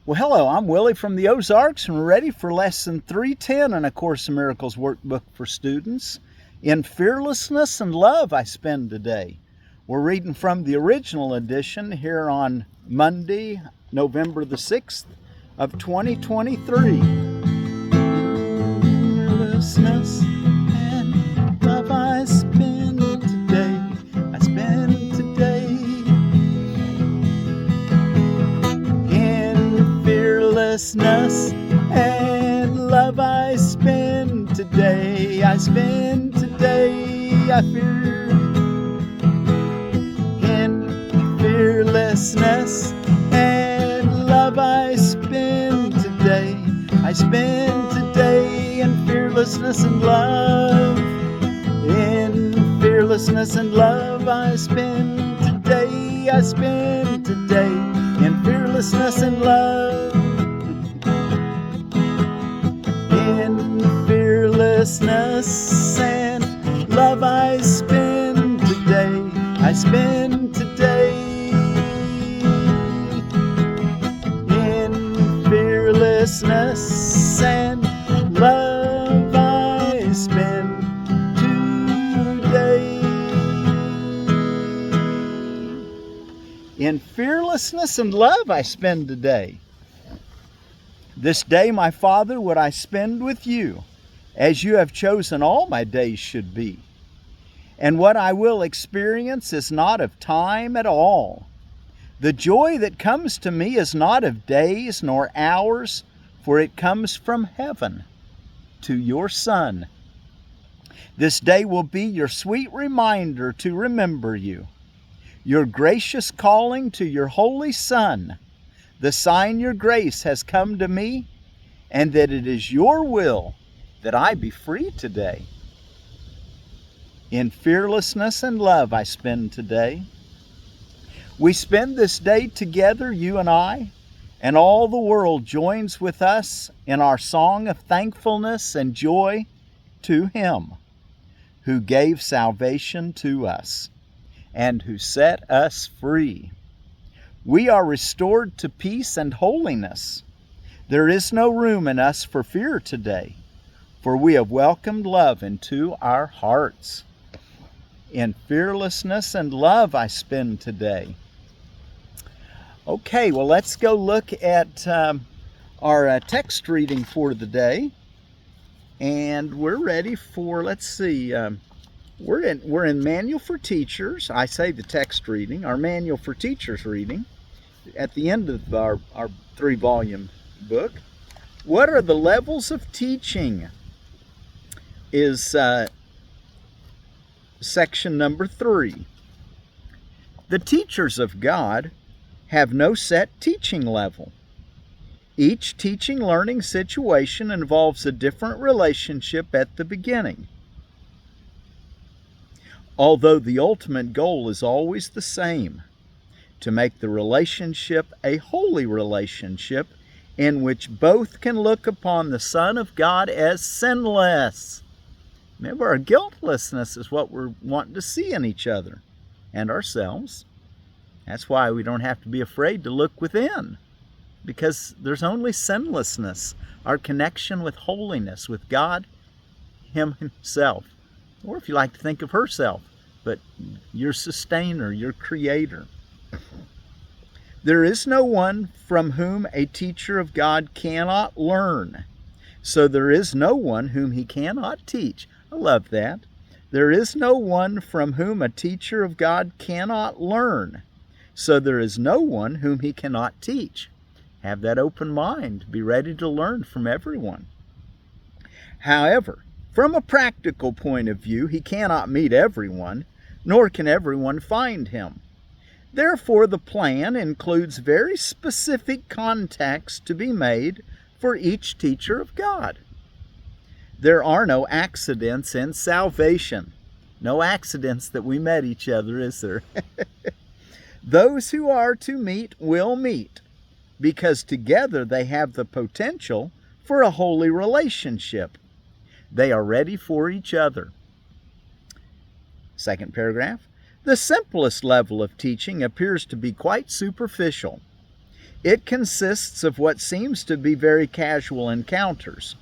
Well, hello, I'm Willie from the Ozarks, and we're ready for Lesson 310 in A Course in Miracles workbook for students. In Fearlessness and Love I spend today. We're reading from the original edition here on Monday, November the 6th of 2023. Fearlessness and love I spend today. I spend today. Fearlessness and love I spend today. I spend today. I fear in fearlessness and love I spend today. I spend today in fearlessness and love. In fearlessness and love I spend today. I spend today in fearlessness and love. In fearlessness and love I spend today. I spend today. In fearlessness and love I spend today. In fearlessness and love I spend today. This day, my Father, would I spend with you, as you have chosen all my days should be. And what I will experience is not of time at all. The joy that comes to me is not of days nor hours, for it comes from heaven to your Son. This day will be your sweet reminder to remember you, your gracious calling to your holy Son, the sign your grace has come to me, and that it is your will that I be free today. In fearlessness and love I spend today. We spend this day together, you and I, and all the world joins with us in our song of thankfulness and joy to Him who gave salvation to us and who set us free. We are restored to peace and holiness. There is no room in us for fear today, for we have welcomed love into our hearts. In fearlessness and love I spend today. Okay, well, let's go look at our text reading for the day. And we're ready for, let's see, we're in Manual for Teachers. I say the text reading, our Manual for Teachers reading, at the end of our 3-volume book. What are the levels of teaching? Is section number 3. The teachers of God have no set teaching level. Each teaching learning situation involves a different relationship at the beginning. Although the ultimate goal is always the same, to make the relationship a holy relationship in which both can look upon the Son of God as sinless. Remember, our guiltlessness is what we're wanting to see in each other and ourselves. That's why we don't have to be afraid to look within, because there's only sinlessness, our connection with holiness, with God, Him Himself, or if you like to think of herself, but your sustainer, your creator. There is no one from whom a teacher of God cannot learn, so there is no one whom He cannot teach. I love that. There is no one from whom a teacher of God cannot learn, so there is no one whom He cannot teach. Have that open mind. Be ready to learn from everyone. However, from a practical point of view, He cannot meet everyone, nor can everyone find Him. Therefore, the plan includes very specific contacts to be made for each teacher of God. There are no accidents in salvation. No accidents that we met each other, is there? Those who are to meet will meet, because together they have the potential for a holy relationship. They are ready for each other. Second paragraph. The simplest level of teaching appears to be quite superficial. It consists of what seems to be very casual encounters.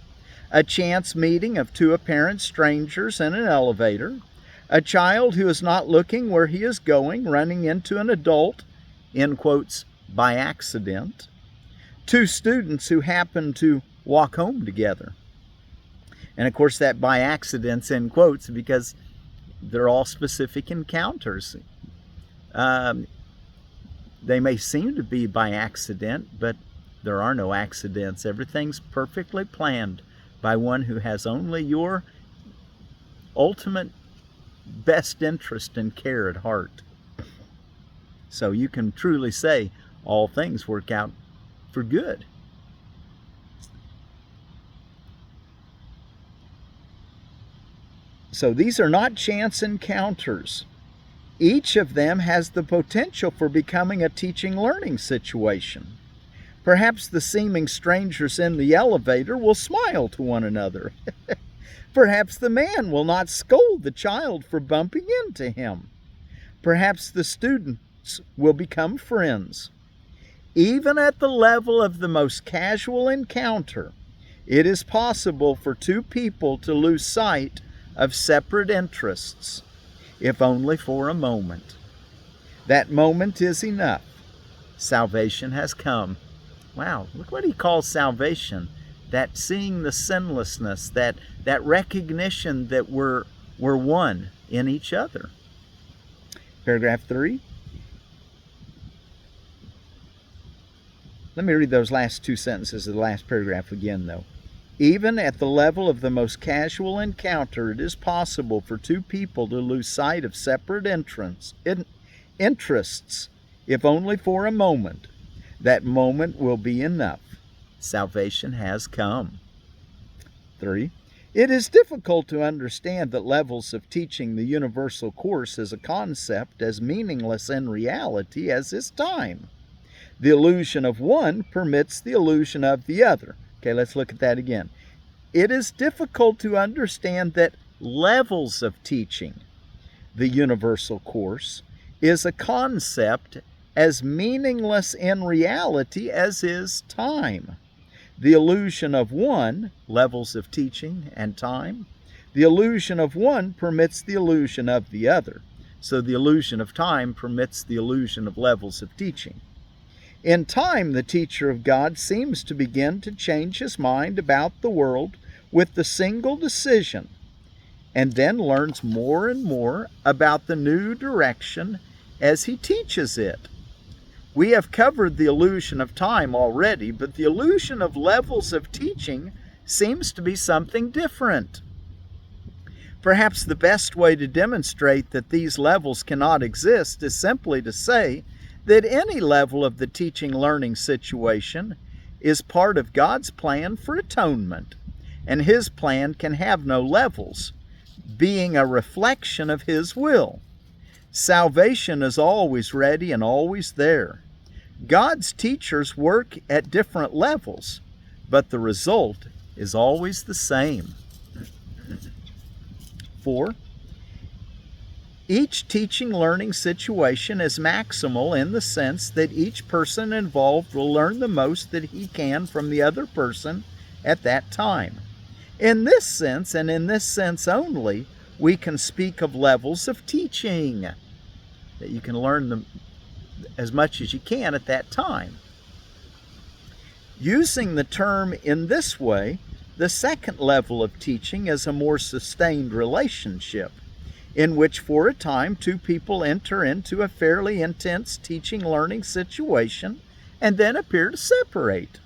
A chance meeting of two apparent strangers in an elevator, a child who is not looking where he is going running into an adult, in quotes, by accident, two students who happen to walk home together. And of course that by accident's in quotes because they're all specific encounters. They may seem to be by accident, but there are no accidents. Everything's perfectly planned by one who has only your ultimate best interest and care at heart. So you can truly say all things work out for good. So these are not chance encounters. Each of them has the potential for becoming a teaching-learning situation. Perhaps the seeming strangers in the elevator will smile to one another. Perhaps the man will not scold the child for bumping into him. Perhaps the students will become friends. Even at the level of the most casual encounter, it is possible for two people to lose sight of separate interests, if only for a moment. That moment is enough. Salvation has come. Wow, look what he calls salvation. That seeing the sinlessness, that recognition that we're one in each other. Paragraph 3. Let me read those last two sentences of the last paragraph again, though. Even at the level of the most casual encounter, it is possible for two people to lose sight of separate interests, if only for a moment. That moment will be enough. Salvation has come. 3. It is difficult to understand that levels of teaching the universal course as a concept as meaningless in reality as is time. The illusion of one permits the illusion of the other. Okay, let's look at that again. It is difficult to understand that levels of teaching the universal course is a concept as meaningless in reality as is time. The illusion of one, levels of teaching and time, the illusion of one permits the illusion of the other. So the illusion of time permits the illusion of levels of teaching. In time, the teacher of God seems to begin to change his mind about the world with the single decision, and then learns more and more about the new direction as he teaches it. We have covered the illusion of time already, but the illusion of levels of teaching seems to be something different. Perhaps the best way to demonstrate that these levels cannot exist is simply to say that any level of the teaching-learning situation is part of God's plan for atonement, and His plan can have no levels, being a reflection of His will. Salvation is always ready and always there. God's teachers work at different levels, but the result is always the same. 4. Each teaching-learning situation is maximal in the sense that each person involved will learn the most that he can from the other person at that time. In this sense, and in this sense only, we can speak of levels of teaching, that you can learn them as much as you can at that time. Using the term in this way, the second level of teaching is a more sustained relationship, in which for a time two people enter into a fairly intense teaching-learning situation and then appear to separate.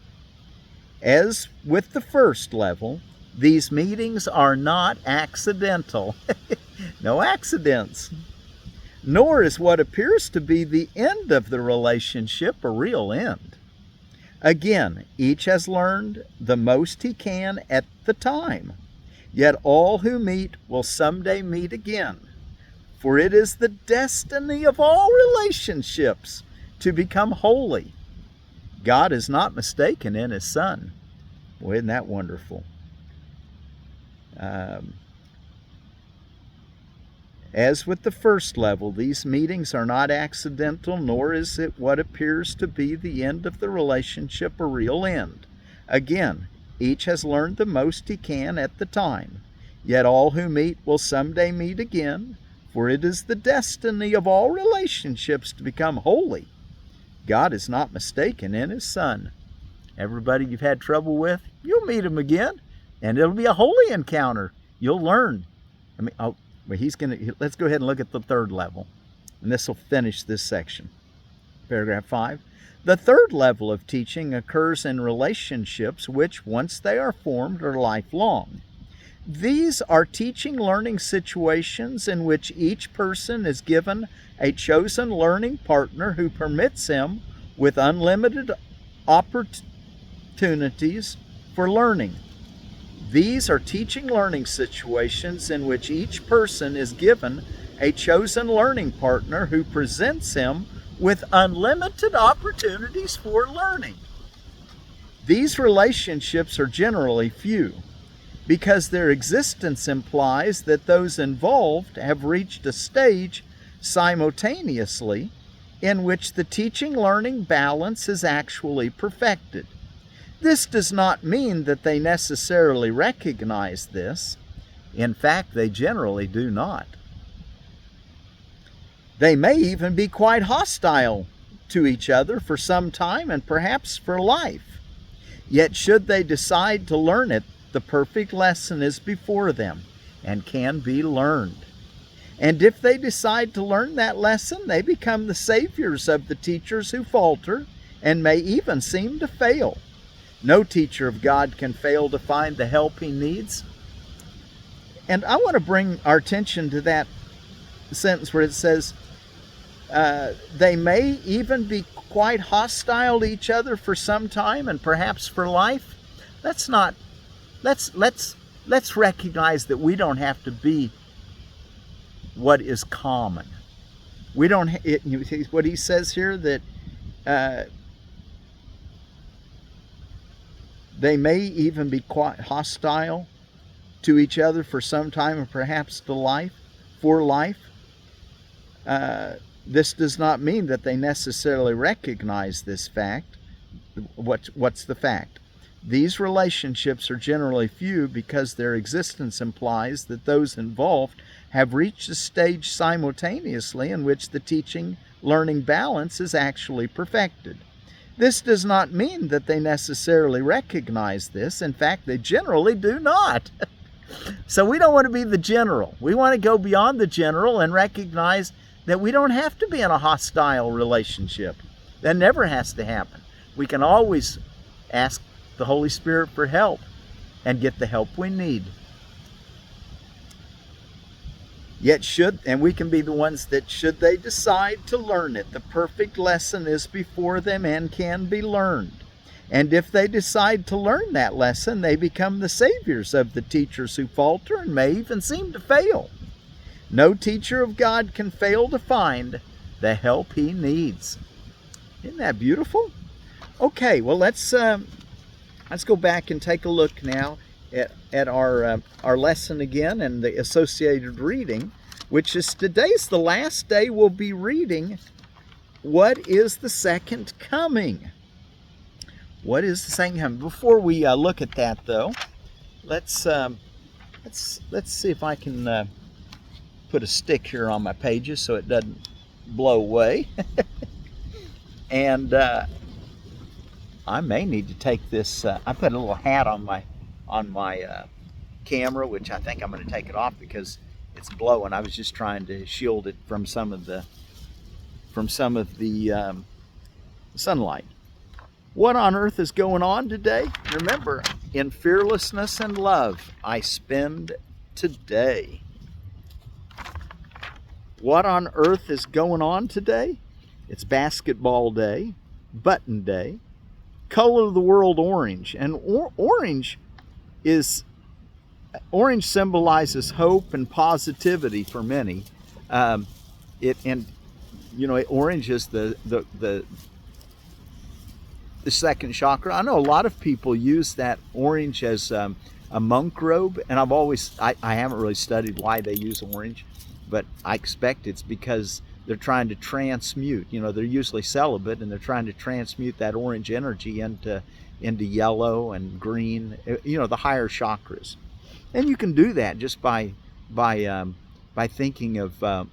As with the first level, these meetings are not accidental. No accidents. Nor is what appears to be the end of the relationship a real end. Again, each has learned the most he can at the time. Yet all who meet will someday meet again. For it is the destiny of all relationships to become holy. God is not mistaken in His Son. Boy, isn't that wonderful? As with the first level, these meetings are not accidental, nor is it what appears to be the end of the relationship a real end. Again, each has learned the most he can at the time. Yet all who meet will someday meet again, for it is the destiny of all relationships to become holy. God is not mistaken in His Son. Everybody you've had trouble with, you'll meet him again, and it'll be a holy encounter. You'll learn. Let's go ahead and look at the third level, and this will finish this section. Paragraph 5. The third level of teaching occurs in relationships which, once they are formed, are lifelong. These are teaching-learning situations in which each person is given a chosen learning partner who permits him with unlimited opportunities for learning. These are teaching-learning situations in which each person is given a chosen learning partner who presents him with unlimited opportunities for learning. These relationships are generally few, because their existence implies that those involved have reached a stage simultaneously in which the teaching-learning balance is actually perfected. This does not mean that they necessarily recognize this. In fact, they generally do not. They may even be quite hostile to each other for some time and perhaps for life. Yet should they decide to learn it, the perfect lesson is before them and can be learned. And if they decide to learn that lesson, they become the saviors of the teachers who falter and may even seem to fail. No teacher of God can fail to find the help he needs. And I want to bring our attention to that sentence where it says, they may even be quite hostile to each other for some time and perhaps for life. Let's recognize that we don't have to be what is common. We don't. What he says here, that they may even be quite hostile to each other for some time and perhaps for life. This does not mean that they necessarily recognize this fact. What's the fact? These relationships are generally few because their existence implies that those involved have reached a stage simultaneously in which the teaching-learning balance is actually perfected. This does not mean that they necessarily recognize this. In fact, they generally do not. So we don't want to be the general. We want to go beyond the general and recognize that we don't have to be in a hostile relationship. That never has to happen. We can always ask the Holy Spirit for help and get the help we need. And we can be the ones that, should they decide to learn it, the perfect lesson is before them and can be learned. And if they decide to learn that lesson, they become the saviors of the teachers who falter and may even seem to fail. No teacher of God can fail to find the help he needs. Isn't that beautiful? Okay, well, let's go back and take a look now at our lesson again and the associated reading, which is today's the last day we'll be reading. What is the second coming? What is the second coming? Before we look at that, though, let's see if I can put a stick here on my pages so it doesn't blow away. And I may need to take this. I put a little hat on my camera, which I think I'm going to take it off because it's blowing. I was just trying to shield it from some of the sunlight. What on earth is going on today? Remember, in fearlessness and love, I spend today. What on earth is going on today? It's basketball day, button day, color of the world orange. And orange symbolizes hope and positivity for many. Orange is the second chakra. I know a lot of people use that orange as a monk robe, and I haven't really studied why they use orange, but I expect it's because they're trying to transmute. You know, they're usually celibate, and they're trying to transmute that orange energy into yellow and green. You know, the higher chakras, and you can do that just by thinking of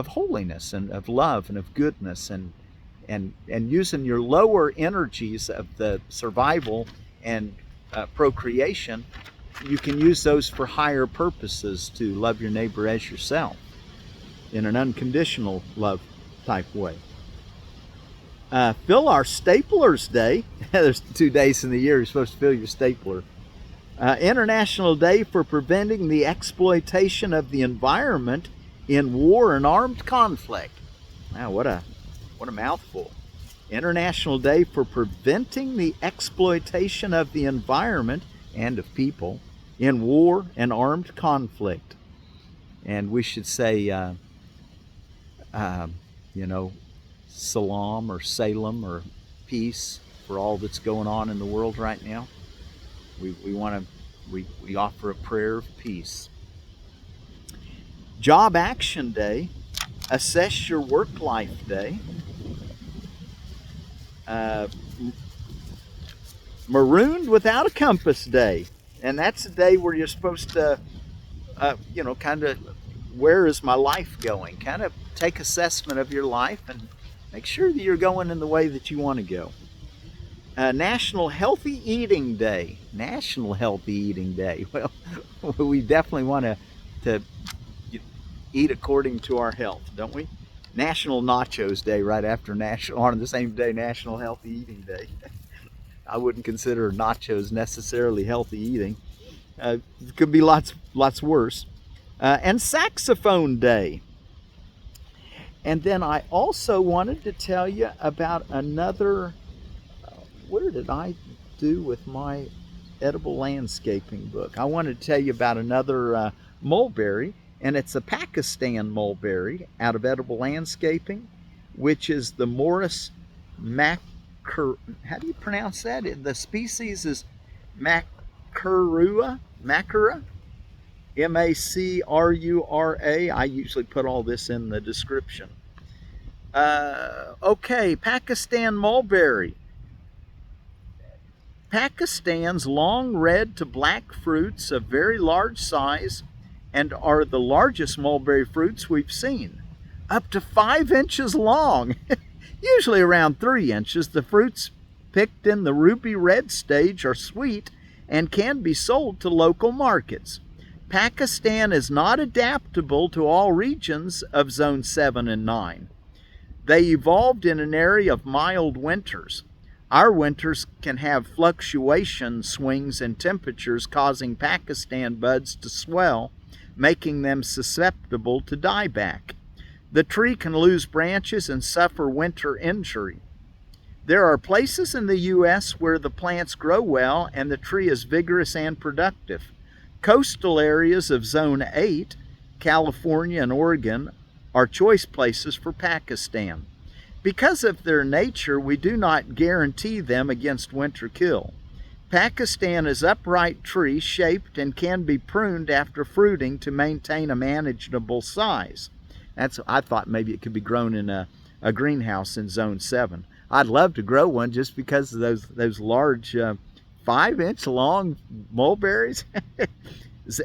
holiness and of love and of goodness, and using your lower energies of the survival and procreation. You can use those for higher purposes to love your neighbor as yourself in an unconditional love type way. Fill our staplers day. There's 2 days in the year you're supposed to fill your stapler. International Day for preventing the exploitation of the environment in war and armed conflict. Wow, what a mouthful. International Day for preventing the exploitation of the environment and of people in war and armed conflict. And we should say, you know, salam or Salem or peace for all that's going on in the world right now. We offer a prayer of peace. Job Action Day, Assess Your Work Life Day. Marooned Without a Compass Day, and that's a day where you're supposed to, you know, kind of, where is my life going? Kind of take assessment of your life and make sure that you're going in the way that you want to go. National Healthy Eating Day. National Healthy Eating Day. Well, we definitely want to eat according to our health, don't we? National Nachos Day, right after on the same day, National Healthy Eating Day. I wouldn't consider nachos necessarily healthy eating. It could be lots worse. And Saxophone Day. And then I also wanted to tell you about another, where did I do with my edible landscaping book? I wanted to tell you about another mulberry, and it's a Pakistan mulberry out of edible landscaping, which is the Morris Macura. How do you pronounce that? The species is Macura, M-A-C-R-U-R-A. I usually put all this in the description. Okay, Pakistan mulberry. Pakistan's long red to black fruits of very large size and are the largest mulberry fruits we've seen. Up to 5 inches long, usually around 3 inches. The fruits picked in the ruby red stage are sweet and can be sold to local markets. Pakistan is not adaptable to all regions of Zone 7 and 9. They evolved in an area of mild winters. Our winters can have fluctuation swings in temperatures causing Pakistan buds to swell, making them susceptible to dieback. The tree can lose branches and suffer winter injury. There are places in the U.S. where the plants grow well and the tree is vigorous and productive. Coastal areas of Zone 8, California and Oregon, are choice places for Pakistan. Because of their nature, we do not guarantee them against winter kill. Pakistan is upright tree shaped and can be pruned after fruiting to maintain a manageable size. I thought maybe it could be grown in a greenhouse in Zone 7. I'd love to grow one just because of those large 5-inch long mulberries.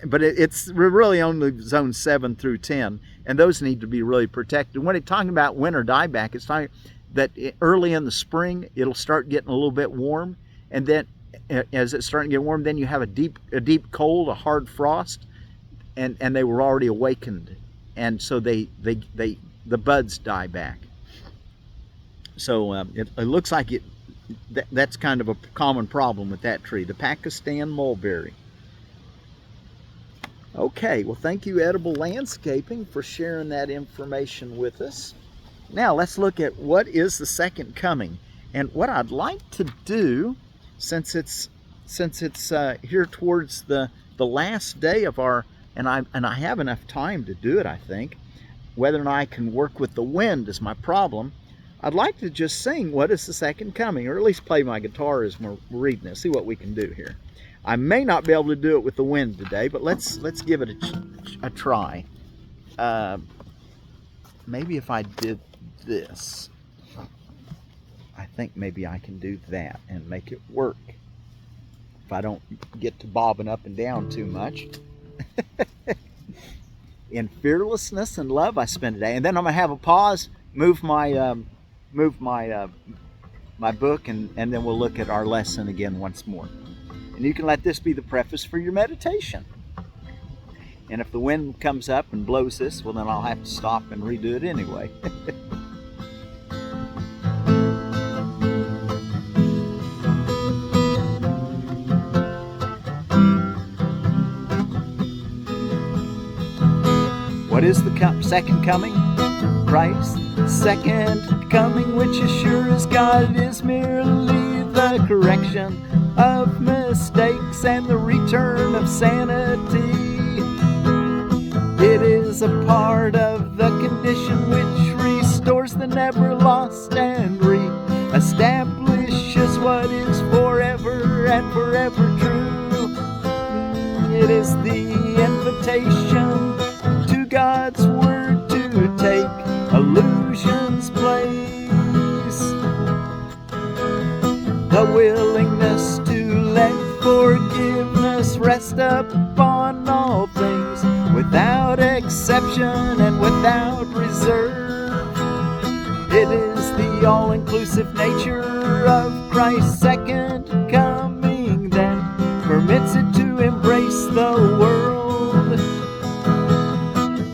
But it's really only Zone 7 through 10, and those need to be really protected. When it's talking about winter dieback, it's talking that early in the spring it'll start getting a little bit warm, and then as it's starting to get warm, then you have a deep cold, a hard frost, and they were already awakened, and so the buds die back. So it looks like that's kind of a common problem with that tree, the Pakistan mulberry. Okay, well, thank you, Edible Landscaping, for sharing that information with us. Now let's look at what is the second coming, and what I'd like to do, since it's here towards the last day of our, and I have enough time to do it, I think. Whether or not I can work with the wind is my problem. I'd like to just sing "What is the Second Coming," or at least play my guitar as we're reading it. See what we can do here. I may not be able to do it with the wind today, but let's give it a try. maybe if I did this, I think maybe I can do that and make it work. If I don't get to bobbing up and down too much. In fearlessness and love, I spend a day, and then I'm gonna have a pause, move my my book, and then we'll look at our lesson again once more. And you can let this be the preface for your meditation. And if the wind comes up and blows this, well, then I'll have to stop and redo it anyway. What is the second coming? Christ's second coming, which is sure as God is merely the correction of mistakes and the return of sanity. It is a part of the condition which restores the never lost and re-establishes what is forever and forever true. It is the invitation to God's word to take illusion's place. The willingness to let forgiveness rest upon all things, without exception and without reserve. It is the all-inclusive nature of Christ's second coming that permits it to embrace the world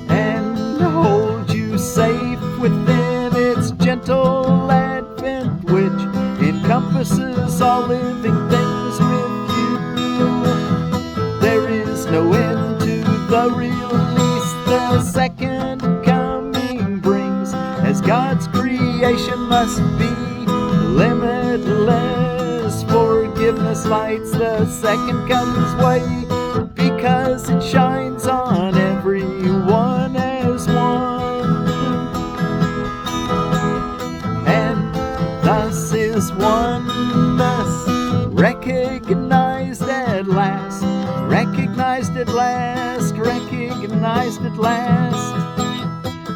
and hold you safe within its gentle advent, which encompasses all living things with you. There is no end to the release the second coming brings, as God's creation must be limitless. Forgiveness lights the second coming's way, because it shines on everyone as one, and thus is oneness recognized at last, recognized at last, recognized at last.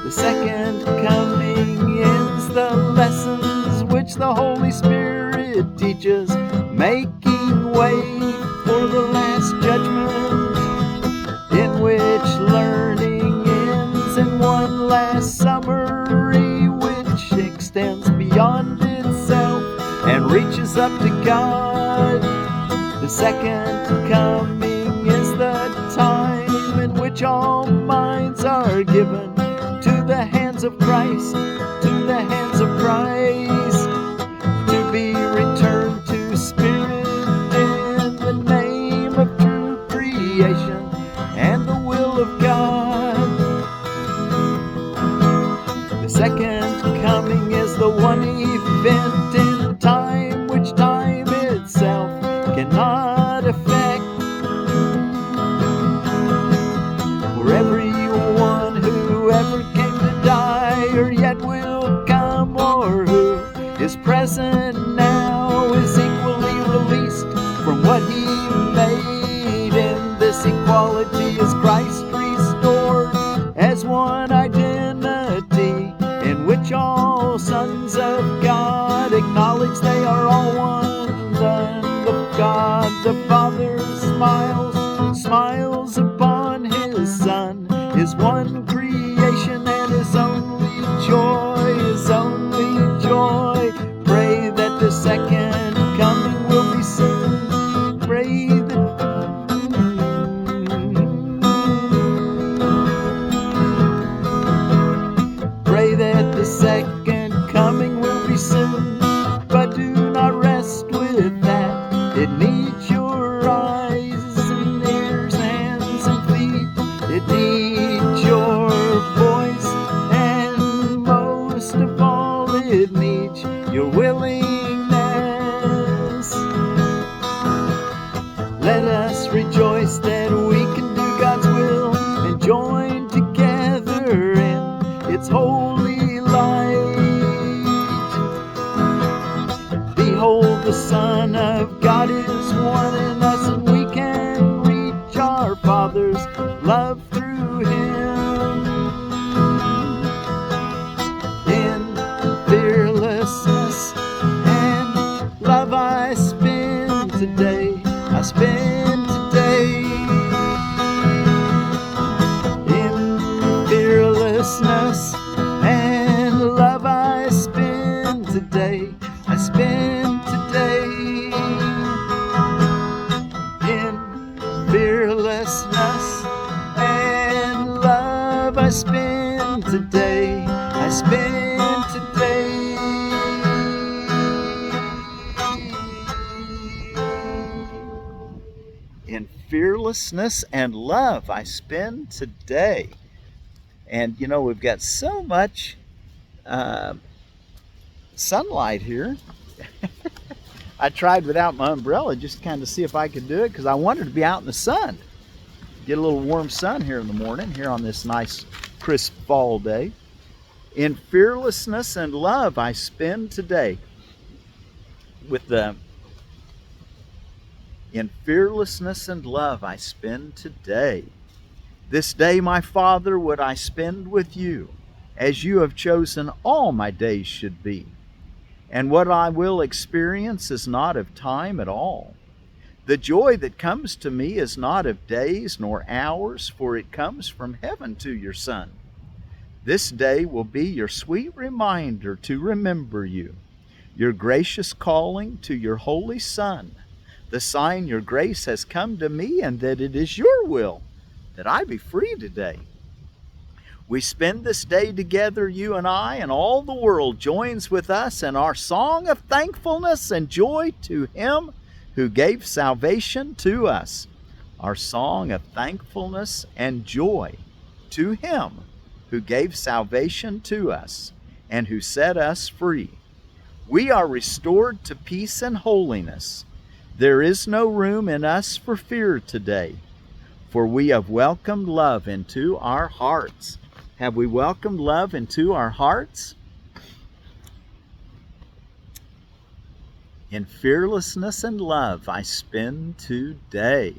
The second coming ends the lessons which the Holy Spirit teaches, making way for the last judgment, in which learning ends in one last summary which extends beyond itself and reaches up to God. The second coming is the time in which all minds are given to the hands of Christ, to the hands of Christ, to be returned to spirit in the name of true creation and the will of God. The second coming is the one event in time which time itself cannot affect. For everyone who ever came to die, or yet will come, or who is present now, is equally released from what he made. In this equality is Christ restored as one identity, in which all sons of God acknowledge they are all one. The God the Father smiles upon his Son, his one creation and his only joy, his only joy. Pray that the second coming will be soon. Pray that the second coming will be soon. But do not rest with that. It needs your eyes and ears, hands and feet. It needs your voice, and most of all, it needs your willingness. Let us rejoice that we can do God's will and join together in its holy light. Behold, the Son of God is one in us, and we can reach our Father's love through him. love I spend today. I spend today in fearlessness and love. I spend today. I spend today in fearlessness and love. I spend today. I spend today in fearlessness and love. I spend today. And you know, we've got so much sunlight here. I tried without my umbrella just to kind of see if I could do it, because I wanted to be out in the sun, get a little warm sun here in the morning, here on this nice crisp fall day. In fearlessness and love I spend today. In fearlessness and love I spend today. This day, my Father, would I spend with you, as you have chosen all my days should be. And what I will experience is not of time at all. The joy that comes to me is not of days nor hours, for it comes from heaven to your Son. This day will be your sweet reminder to remember you, your gracious calling to your holy Son, the sign your grace has come to me, and that it is your will that I be free today. We spend this day together, you and I, and all the world joins with us in our song of thankfulness and joy to Him who gave salvation to us. Our song of thankfulness and joy to Him who gave salvation to us and who set us free. We are restored to peace and holiness. There is no room in us for fear today, for we have welcomed love into our hearts. Have we welcomed love into our hearts? In fearlessness and love I spend today.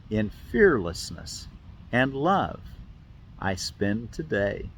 In fearlessness and love I spend today.